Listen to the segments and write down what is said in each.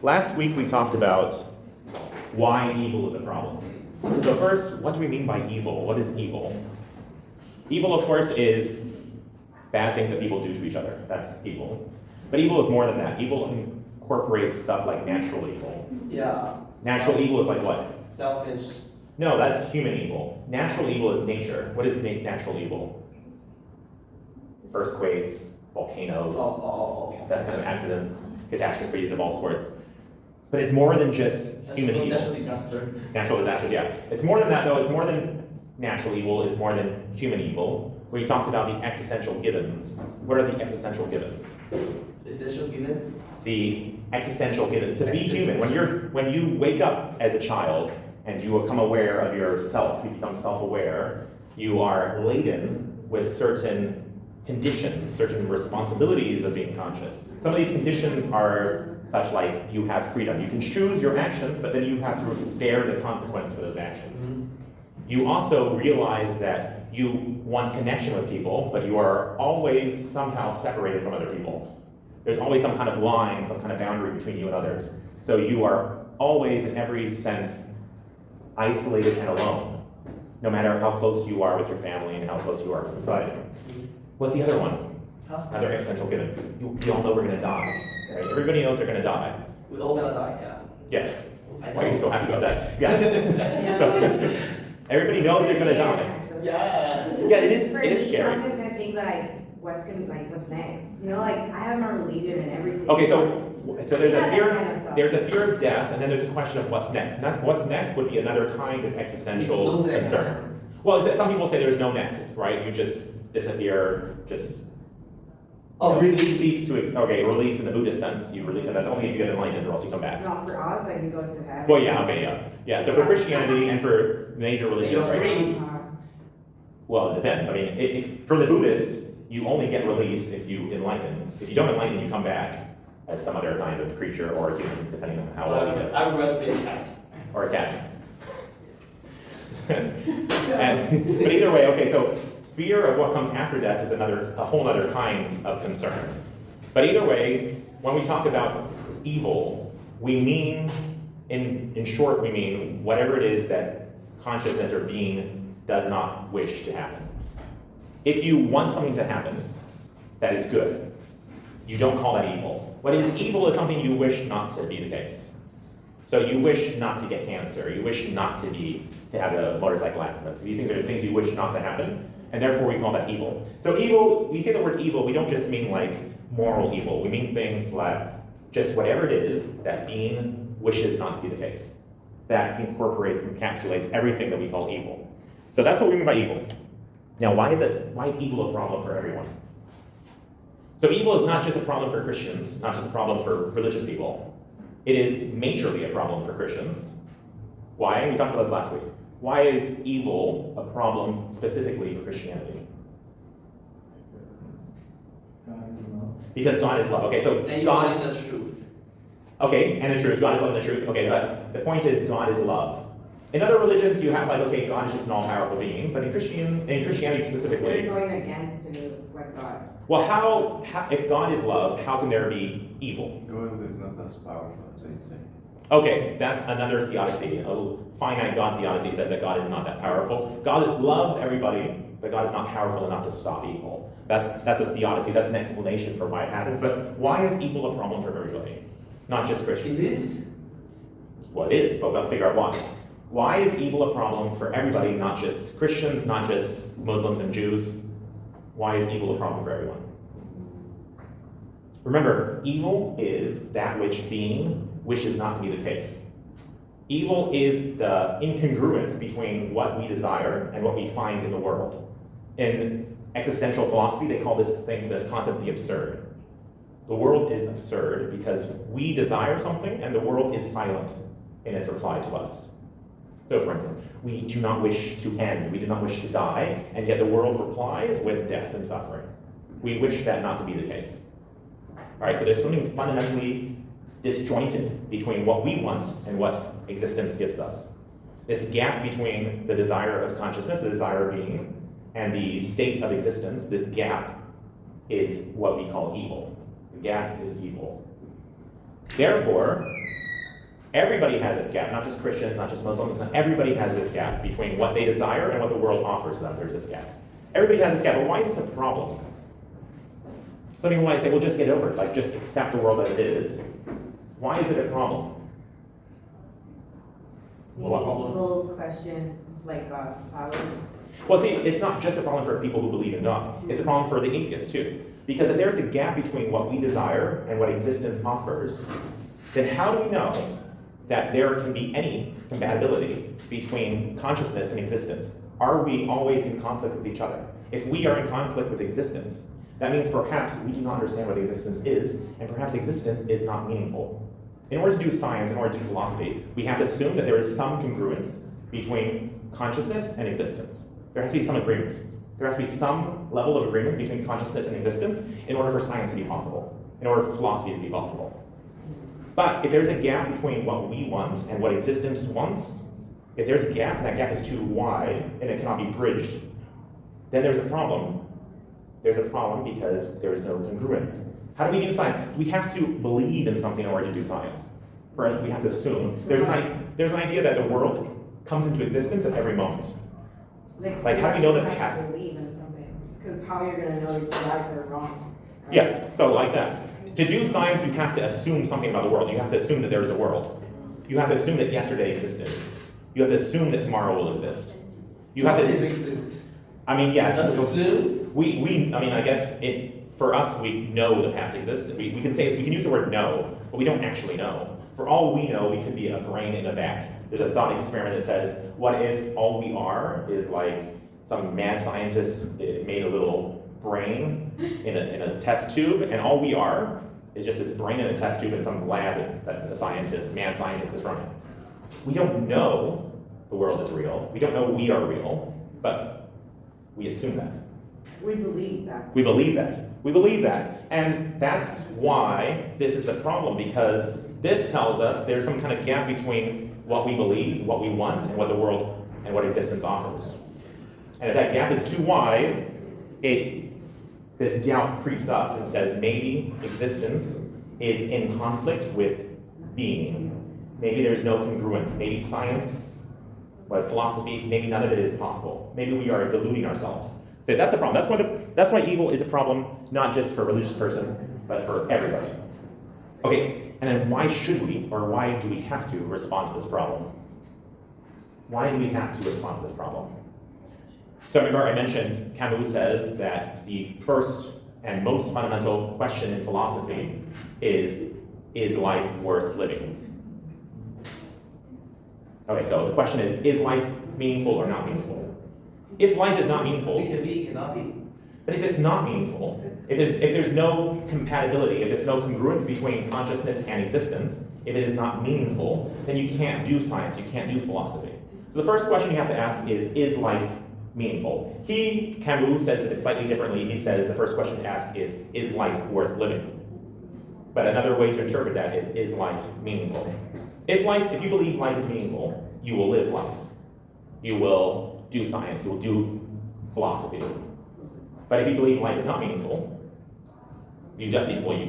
last week we talked about why evil is a problem. So first, what do we mean by evil? What is evil? Evil, of course, is bad things that people do to each other. That's evil. But evil is more than that. Evil incorporates stuff like natural evil. Yeah. Natural evil is like what? Selfish. No, that's human evil. Natural evil is nature. What is natural evil? Earthquakes, volcanoes, that's kind of accidents, catastrophes of all sorts. But it's more than just human evil. Natural disaster. Natural disasters, yeah. It's more than that, though. It's more than natural evil. It's more than human evil. We talked about the existential givens. What are the existential givens? Essential given? The existential givens. To be human. When you wake up as a child and you become aware of yourself, you become self-aware, you are laden with certain conditions, certain responsibilities of being conscious. Some of these conditions are such like you have freedom. You can choose your actions, but then you have to bear the consequence for those actions. Mm-hmm. You also realize that you want connection with people, but you are always somehow separated from other people. There's always some kind of line, some kind of boundary between you and others. So you are always, in every sense, isolated and alone, no matter how close you are with your family and how close you are with society. What's the other one? Another existential given. We all know we're going to die. Right? Everybody knows they're going to die. We all gonna die, yeah. Yeah. Why are you so happy about that? Yeah. So, everybody knows they're going to die. Yeah. Yeah, it is scary. Sometimes I think what's next? You know, like I have my religion and everything. Okay, so there's a fear of death, and then there's a question of what's next. What's next would be another kind of existential concern. Well, some people say there's no next, right? You just disappear, just release. Cease to release in the Buddhist sense. You release, and that's only if you get enlightened, or else you come back. No, for us, like you go to heaven. Well, yeah. So for Christianity and for major religions, you're free. Well, it depends. I mean, if for the Buddhist, you only get released if you enlighten. If you don't enlighten, you come back as some other kind of creature or a human, depending on how well you get. I would rather be a cat. Or a cat. But either way, okay, so fear of what comes after death is a whole other kind of concern. But either way, when we talk about evil, we mean, in short, we mean whatever it is that consciousness or being does not wish to happen. If you want something to happen that is good, you don't call that evil. What is evil is something you wish not to be the case. So you wish not to get cancer, you wish not to have a motorcycle accident. So these things are things you wish not to happen, and therefore we call that evil. So evil, we say the word evil, we don't just mean like moral evil. We mean things like just whatever it is that being wishes not to be the case. That incorporates, encapsulates everything that we call evil. So that's what we mean by evil. Now, why is evil a problem for everyone? So evil is not just a problem for Christians, not just a problem for religious people. It is majorly a problem for Christians. Why? We talked about this last week. Why is evil a problem specifically for Christianity? Because God is love. Okay, so and God is the truth. Okay, and the truth. God is love and the truth. Okay, but the point is God is love. In other religions, you have God is just an all-powerful being, but in Christianity specifically, you're going against what God. Well, how if God is love, how can there be evil? God is not as powerful as they say. Okay, that's another theodicy. A finite God theodicy says that God is not that powerful. God loves everybody, but God is not powerful enough to stop evil. That's a theodicy. That's an explanation for why it happens. But why is evil a problem for everybody, not just Christians? It is. Well, it is, but we'll figure out why. Why is evil a problem for everybody, not just Christians, not just Muslims and Jews? Why is evil a problem for everyone? Remember, evil is that which being wishes not to be the case. Evil is the incongruence between what we desire and what we find in the world. In existential philosophy, they call this concept the absurd. The world is absurd because we desire something and the world is silent in its reply to us. So for instance, we do not wish to end, we do not wish to die, and yet the world replies with death and suffering. We wish that not to be the case. All right, so there's something fundamentally disjointed between what we want and what existence gives us. This gap between the desire of consciousness, the desire of being, and the state of existence, this gap is what we call evil. The gap is evil. Therefore, Everybody has this gap, not just Christians, not just Muslims, everybody has this gap between what they desire and what the world offers them. There's this gap. Everybody has this gap, but why is this a problem? Some people might say, well, just get over it, like just accept the world as it is. Why is it a problem? Maybe people question like God's power. Well, see, it's not just a problem for people who believe in God. It's a problem for the atheists too. Because if there's a gap between what we desire and what existence offers, then how do we know that there can be any compatibility between consciousness and existence? Are we always in conflict with each other? If we are in conflict with existence, that means perhaps we do not understand what existence is, and perhaps existence is not meaningful. In order to do science, in order to do philosophy, we have to assume that there is some congruence between consciousness and existence. There has to be some agreement. There has to be some level of agreement between consciousness and existence in order for science to be possible, in order for philosophy to be possible. But if there's a gap between what we want and what existence wants, if there's a gap and that gap is too wide and it cannot be bridged, then there's a problem. There's a problem because there is no congruence. How do we do science? We have to believe in something in order to do science. Right? We have to assume. There's an idea that the world comes into existence at every moment. Like how do we know that it has? Believe in something, because how you're going to know it's right or wrong. Right? Yes, so like that. To do science, you have to assume something about the world. You have to assume that there is a world. You have to assume that yesterday existed. You have to assume that tomorrow will exist. You have to exist. I mean, yes. Assume? I mean, I guess for us, we know the past existed. We can use the word know, but we don't actually know. For all we know, we could be a brain in a vat. There's a thought experiment that says, what if all we are is like some mad scientist made a little brain in a test tube, and all we are is just this brain in a test tube in some lab that the mad scientist is running. We don't know the world is real. We don't know we are real, but we assume that. We believe that. We believe that. We believe that. And that's why this is a problem, because this tells us there's some kind of gap between what we believe, what we want, and what the world and what existence offers. And if that gap is too wide, this doubt creeps up and says maybe existence is in conflict with being. Maybe there's no congruence. Maybe science, but philosophy, maybe none of it is possible. Maybe we are deluding ourselves. So that's a problem. That's why evil is a problem, not just for a religious person, but for everybody. Okay, and then why should we, or why do we have to respond to this problem? Why do we have to respond to this problem? So remember I mentioned Camus says that the first and most fundamental question in philosophy is life worth living? Okay, so the question is life meaningful or not meaningful? If life is not meaningful, It can be, it cannot be. but if it's not meaningful, if there's no compatibility, if there's no congruence between consciousness and existence, if it is not meaningful, then you can't do science, you can't do philosophy. So the first question you have to ask is life meaningful? Camus says it slightly differently. He says the first question to ask is life worth living? But another way to interpret that is life meaningful? If you believe life is meaningful, you will live life. You will do science, you will do philosophy. But if you believe life is not meaningful, you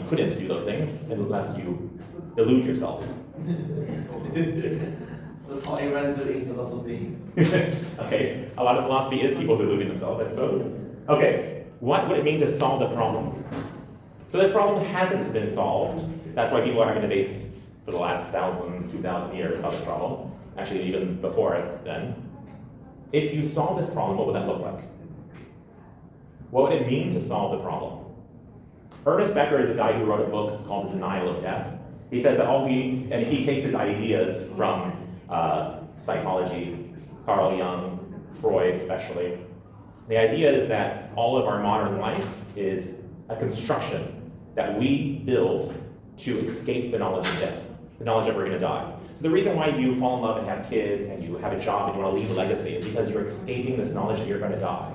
couldn't do those things unless you delude yourself. That's how everyone do in philosophy. Okay, a lot of philosophy is people deluding themselves, I suppose. Okay, what would it mean to solve the problem? So this problem hasn't been solved. That's why people are having debates for the last 1,000, 2,000 years about this problem. Actually, even before it then. If you solve this problem, what would that look like? What would it mean to solve the problem? Ernest Becker is a guy who wrote a book called The Denial of Death. He says that he takes his ideas from psychology, Carl Jung, Freud especially. The idea is that all of our modern life is a construction that we build to escape the knowledge of death, the knowledge that we're going to die. So the reason why you fall in love and have kids and you have a job and you want to leave a legacy is because you're escaping this knowledge that you're going to die.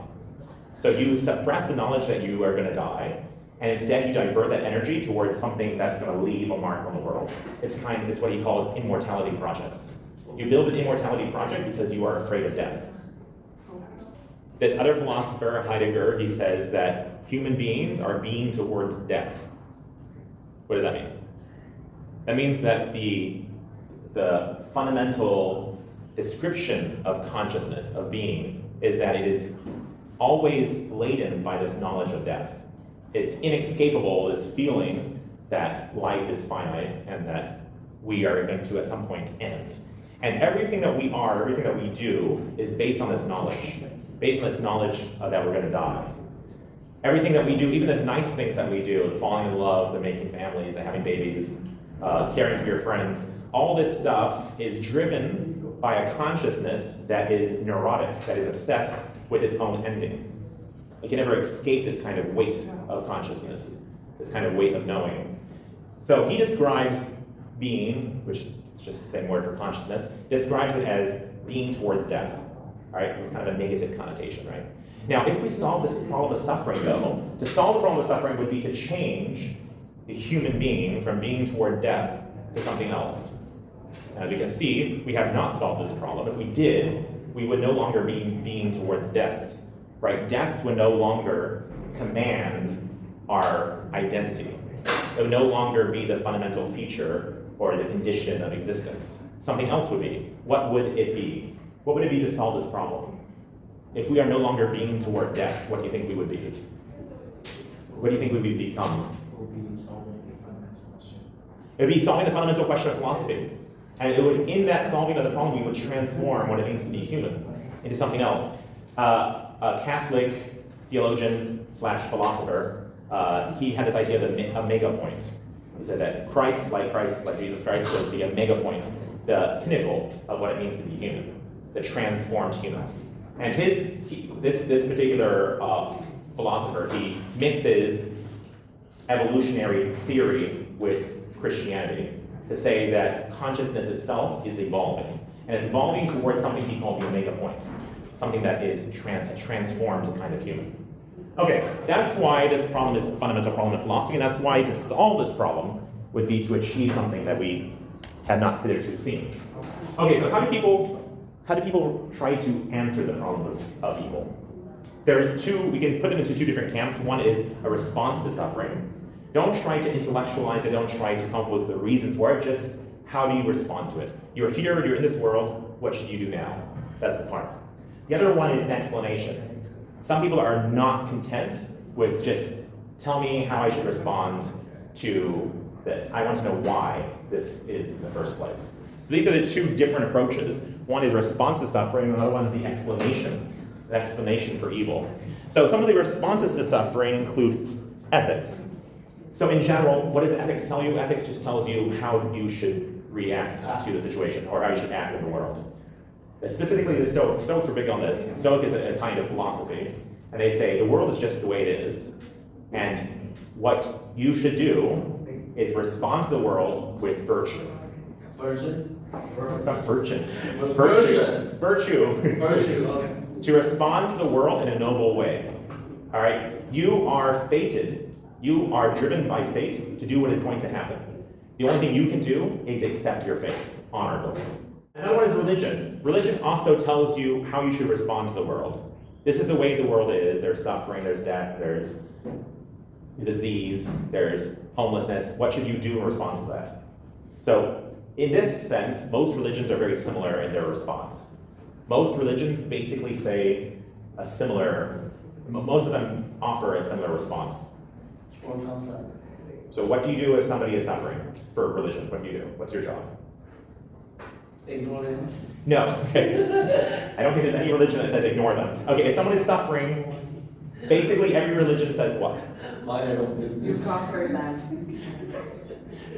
So you suppress the knowledge that you are going to die, and instead you divert that energy towards something that's going to leave a mark on the world. It's what he calls immortality projects. You build an immortality project because you are afraid of death. This other philosopher, Heidegger, he says that human beings are being towards death. What does that mean? That means that the the fundamental description of consciousness, of being, is that it is always laden by this knowledge of death. It's inescapable, this feeling that life is finite and that we are going to at some point end. And everything that we are, everything that we do is based on this knowledge that we're going to die. Everything that we do, even the nice things that we do, the falling in love, the making families, the having babies, caring for your friends, all this stuff is driven by a consciousness that is neurotic, that is obsessed with its own ending. It can never escape this kind of weight of consciousness, this kind of weight of knowing. So he describes being, which is just the same word for consciousness, describes it as being towards death. All right, it's kind of a negative connotation, right? Now, if we solve this problem of suffering, though, to solve the problem of suffering would be to change the human being from being toward death to something else. As you can see, we have not solved this problem. If we did, we would no longer be being towards death, right? Death would no longer command our identity. It would no longer be the fundamental feature or the condition of existence. Something else would be. What would it be? What would it be to solve this problem? If we are no longer being toward death, what do you think we would be? What do you think we would become? It would be solving the fundamental question of philosophy. And it would, in that solving of the problem, we would transform what it means to be human into something else. A Catholic theologian / philosopher, he had this idea of the omega point. He said that Christ, like Jesus Christ, was the omega point, the pinnacle of what it means to be human, the transformed human. And this particular philosopher, he mixes evolutionary theory with Christianity to say that consciousness itself is evolving. And it's evolving towards something he called the omega point, something that is a transformed kind of human. Okay, that's why this problem is a fundamental problem in philosophy, and that's why to solve this problem would be to achieve something that we had not hitherto seen. Okay, so how do people try to answer the problem of evil? We can put them into two different camps. One is a response to suffering. Don't try to intellectualize it, don't try to come up with the reason for it, just how do you respond to it? You're here, you're in this world, what should you do now? That's the part. The other one is an explanation. Some people are not content with just tell me how I should respond to this. I want to know why this is in the first place. So these are the two different approaches. One is response to suffering, and another one is the explanation for evil. So some of the responses to suffering include ethics. So in general, what does ethics tell you? Ethics just tells you how you should react to the situation, or how you should act in the world. Specifically the Stoics. Stoics are big on this. Stoic is a kind of philosophy, and they say the world is just the way it is, and what you should do is respond to the world with virtue. Virtue, okay. To respond to the world in a noble way. All right? You are fated. You are driven by fate to do what is going to happen. The only thing you can do is accept your fate honorably. Another one is religion. Religion also tells you how you should respond to the world. This is the way the world is. There's suffering, there's death, there's disease, there's homelessness. What should you do in response to that? So, in this sense, most religions are very similar in their response. Most religions basically say most of them offer a similar response. So what do you do if somebody is suffering for religion? What do you do? What's your job? Ignore them. No, okay. I don't think there's any religion that says ignore them. Okay, if someone is suffering, basically every religion says what? Mind your own You business. comfort them.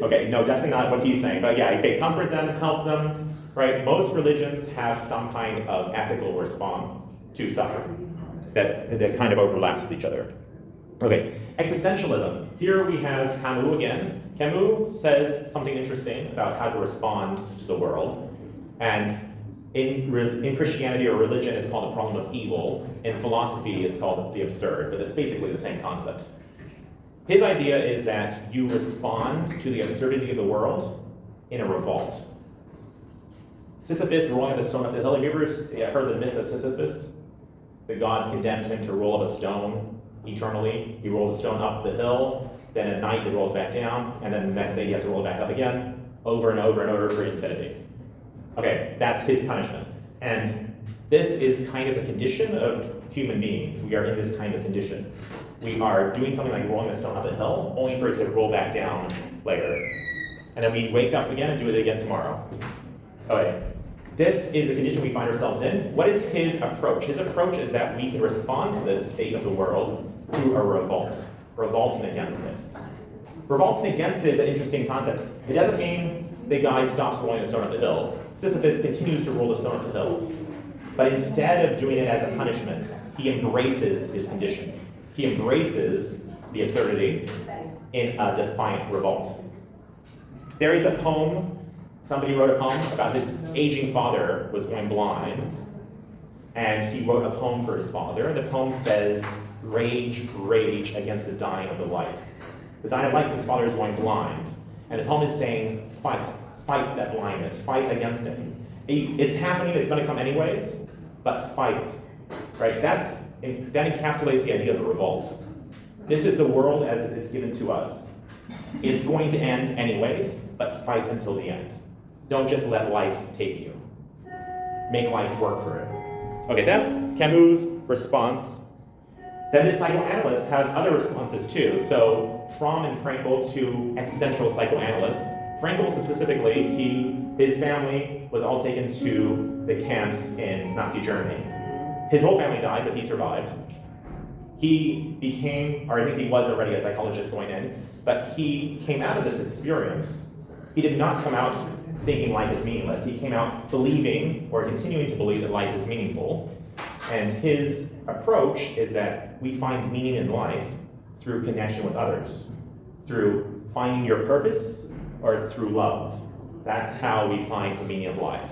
Okay, no, definitely not what he's saying. But yeah, okay, comfort them, help them, right? Most religions have some kind of ethical response to suffering that kind of overlaps with each other. Okay, existentialism. Here we have Camus again. Camus says something interesting about how to respond to the world. And in Christianity or religion, it's called the problem of evil. In philosophy, it's called the absurd, but it's basically the same concept. His idea is that you respond to the absurdity of the world in a revolt. Sisyphus rolling the stone up the hill. Have you ever heard the myth of Sisyphus? The gods condemned him to roll up a stone eternally. He rolls a stone up the hill, then at night it rolls back down, and then the next day he has to roll it back up again. over and over and over for infinity. Okay, that's his punishment. And this is kind of the condition of human beings. We are in this kind of condition. We are doing something like rolling a stone up a hill, only for it to roll back down later. And then we wake up again and do it again tomorrow. Okay, this is the condition we find ourselves in. What is his approach? His approach is that we can respond to this state of the world through a revolt, revolting against it. Revolting against it is an interesting concept. It doesn't mean the guy stops rolling the stone up the hill. Sisyphus continues to roll the stone up the hill. But instead of doing it as a punishment, he embraces his condition. He embraces the absurdity in a defiant revolt. There is a poem, somebody wrote a poem about his aging father was going blind, and he wrote a poem for his father, and the poem says, "Rage, rage against the dying of the light." The dying of light, his father is going blind, and the poem is saying, fight that blindness, fight against it. It's happening, it's going to come anyways, but fight it, right? That encapsulates the idea of a revolt. This is the world as it is given to us. It's going to end anyways, but fight until the end. Don't just let life take you. Make life work for it. Okay, that's Camus' response. Then the psychoanalysts have other responses too. So Fromm and Frankl, two existential psychoanalysts. Frankl specifically, his family was all taken to the camps in Nazi Germany. His whole family died, but he survived. He became, or I think he was already a psychologist going in, but he came out of this experience. He did not come out thinking life is meaningless. He came out believing, or continuing to believe, that life is meaningful. And his approach is that we find meaning in life through connection with others, through finding your purpose, or through love. That's how we find the meaning of life.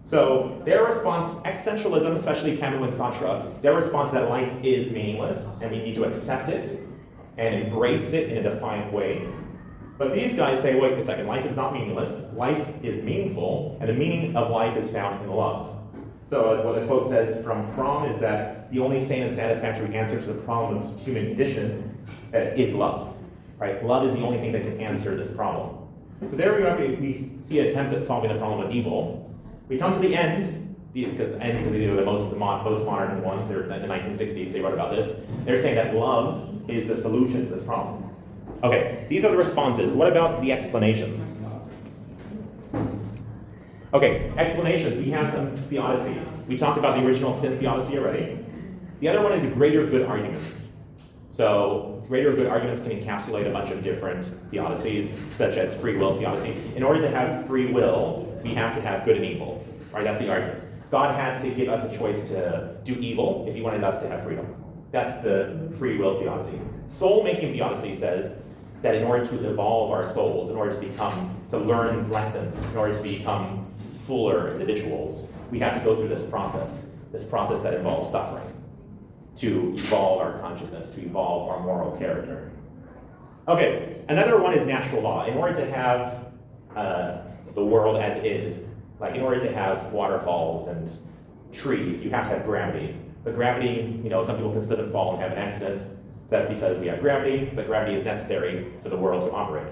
So their response, existentialism, especially Camus and Sartre, their response is that life is meaningless, and we need to accept it and embrace it in a defiant way. But these guys say, wait a second, life is not meaningless, life is meaningful, and the meaning of life is found in love. So as what the quote says from Fromm is that the only sane and satisfactory answer to the problem of human condition is love, right? Love is the only thing that can answer this problem. So there we see attempts at solving the problem of evil. We come to the end because these are the most modern ones, they're in the 1960s, they wrote about this. They're saying that love is the solution to this problem. Okay, these are the responses. What about the explanations? Okay, explanations. We have some theodicies. We talked about the original sin theodicy already. The other one is greater good arguments. So greater good arguments can encapsulate a bunch of different theodicies, such as free will theodicy. In order to have free will, we have to have good and evil. Right? That's the argument. God had to give us a choice to do evil if he wanted us to have freedom. That's the free will theodicy. Soul-making theodicy says that in order to evolve our souls, in order to learn lessons, in order to become fuller individuals, we have to go through this process that involves suffering, to evolve our consciousness, to evolve our moral character. Okay, another one is natural law. In order to have the world as it is, like in order to have waterfalls and trees, you have to have gravity. But gravity, some people can slip and fall and have an accident. That's because we have gravity, but gravity is necessary for the world to operate.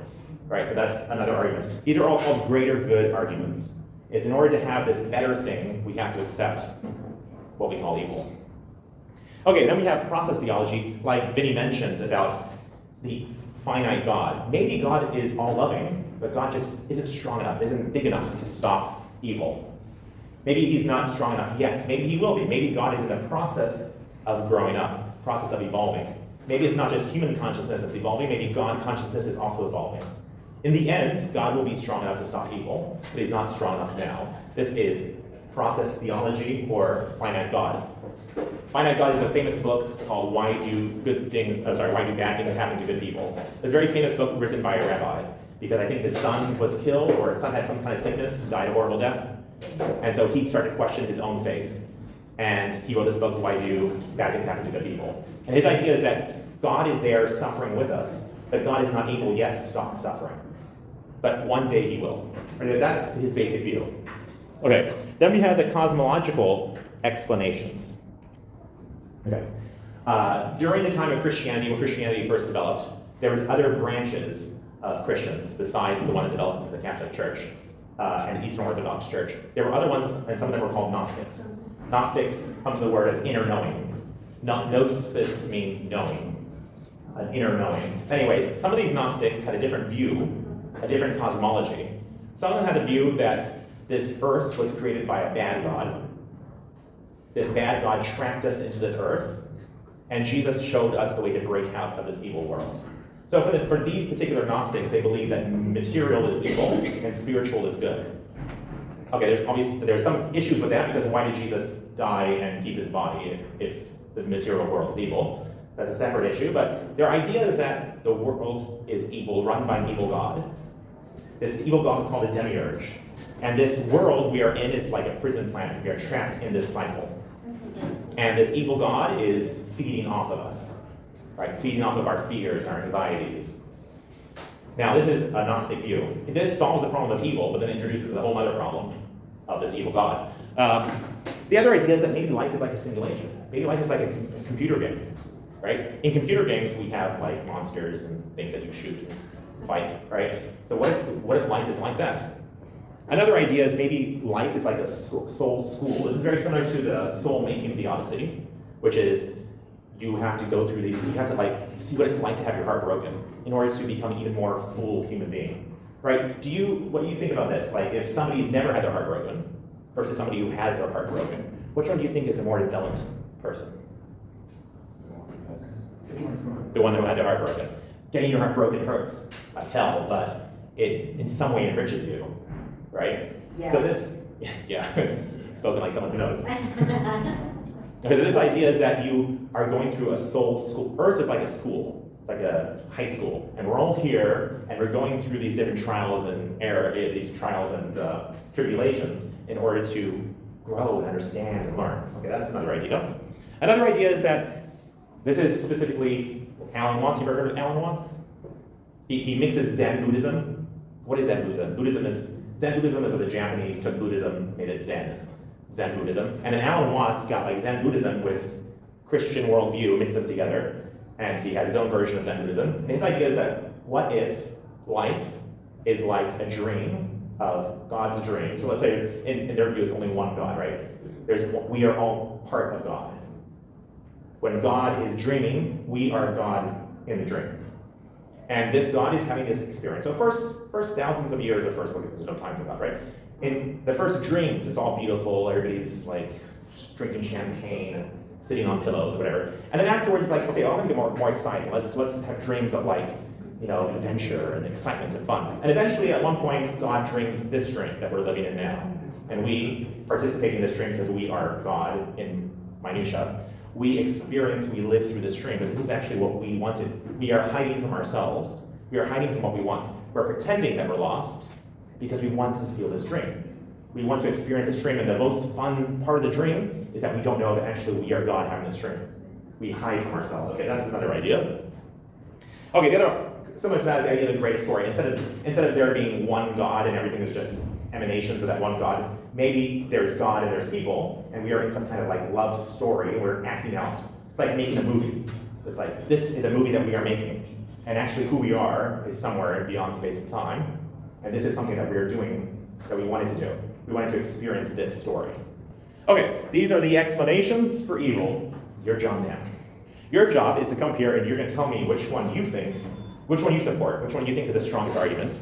Right, so that's another argument. These are all called greater good arguments. It's in order to have this better thing, we have to accept what we call evil. Okay, then we have process theology, like Vinny mentioned about the finite God. Maybe God is all-loving, but God just isn't strong enough, isn't big enough to stop evil. Maybe he's not strong enough yet. Maybe he will be. Maybe God is in the process of growing up, process of evolving. Maybe it's not just human consciousness that's evolving, maybe God consciousness is also evolving. In the end, God will be strong enough to stop evil, but he's not strong enough now. This is process theology or finite God. Finite God is a famous book called Why Do Bad Things Happen to Good People? It's a very famous book written by a rabbi, because I think his son was killed, or his son had some kind of sickness, died a horrible death, and so he started to question his own faith. And he wrote this book, Why Do Bad Things Happen to Good People? And his idea is that God is there suffering with us, but God is not able yet to stop suffering. But one day he will. That's his basic view. Okay, then we have the cosmological explanations. Okay. During the time of Christianity, when Christianity first developed, there was other branches of Christians besides the one that developed into the Catholic Church and Eastern Orthodox Church. There were other ones, and some of them were called Gnostics. Gnostics comes from the word of inner knowing. Gnosis means knowing, an inner knowing. Anyways, some of these Gnostics had a different view, a different cosmology. Some of them had a view that this earth was created by a bad god. This bad god trapped us into this earth, and Jesus showed us the way to break out of this evil world. So for these particular Gnostics, they believe that material is evil and spiritual is good. Okay, there's some issues with that, because why did Jesus die and keep his body if the material world is evil? That's a separate issue, but their idea is that the world is evil, run by an evil god. This evil god is called a demiurge. And this world we are in is like a prison planet. We are trapped in this cycle. And this evil god is feeding off of us, right? Feeding off of our fears, our anxieties. Now, this is a Gnostic view. This solves the problem of evil, but then introduces a whole other problem of this evil god. The other idea is that maybe life is like a simulation. Maybe life is like a computer game, right? In computer games, we have like monsters and things that you shoot and fight, right? So what if life is like that? Another idea is maybe life is like a soul school. This is very similar to the soul-making theodicy, which is you have to go through these, you have to like see what it's like to have your heart broken in order to become an even more full human being, right? What do you think about this? Like if somebody's never had their heart broken versus somebody who has their heart broken, which one do you think is a more developed person? The one who had their heart broken. Getting your heart broken hurts like hell, but it in some way enriches you, right? Yeah. So this, yeah, spoken like someone who knows. Okay, so this idea is that you are going through a soul school. Earth is like a school. It's like a high school. And we're all here, and we're going through these different trials and tribulations in order to grow and understand and learn. Okay, that's another idea. Another idea is that this is specifically Alan Watts. You ever heard of Alan Watts? He mixes Zen Buddhism. What is Zen Buddhism? Zen Buddhism is what the Japanese took Buddhism, made it Zen Buddhism. And then Alan Watts got like Zen Buddhism with Christian worldview, mixed them together, and he has his own version of Zen Buddhism. And his idea is that what if life is like a dream of God's dream? So let's say in their view is only one God, right? We are all part of God. When God is dreaming, we are God in the dream. And this God is having this experience. So first thousands of years of first look, there's no time for God, right? In the first dreams, it's all beautiful, everybody's like drinking champagne, sitting on pillows, whatever. And then afterwards, like, okay, I want to get more exciting. Let's have dreams of like, adventure and excitement and fun. And eventually, at one point, God dreams this dream that we're living in now. And we participate in this dream because we are God in minutia. We live through this dream, but this is actually what we wanted. We are hiding from ourselves. We are hiding from what we want. We're pretending that we're lost because we want to feel this dream. We want to experience this dream, and the most fun part of the dream is that we don't know that actually we are God having this dream. We hide from ourselves. Okay, that's another idea. Okay, the other, similar to that is the idea of the great story. Instead of there being one God and everything is just emanations of that one God, maybe there's God and there's people, and we are in some kind of like love story, and we're acting out. It's like making a movie. It's like, this is a movie that we are making, and actually who we are is somewhere beyond space and time, and this is something that we are doing that we wanted to do. We wanted to experience this story. Okay, these are the explanations for evil. Your job now. Your job is to come here and you're going to tell me which one you support, which one you think is the strongest argument.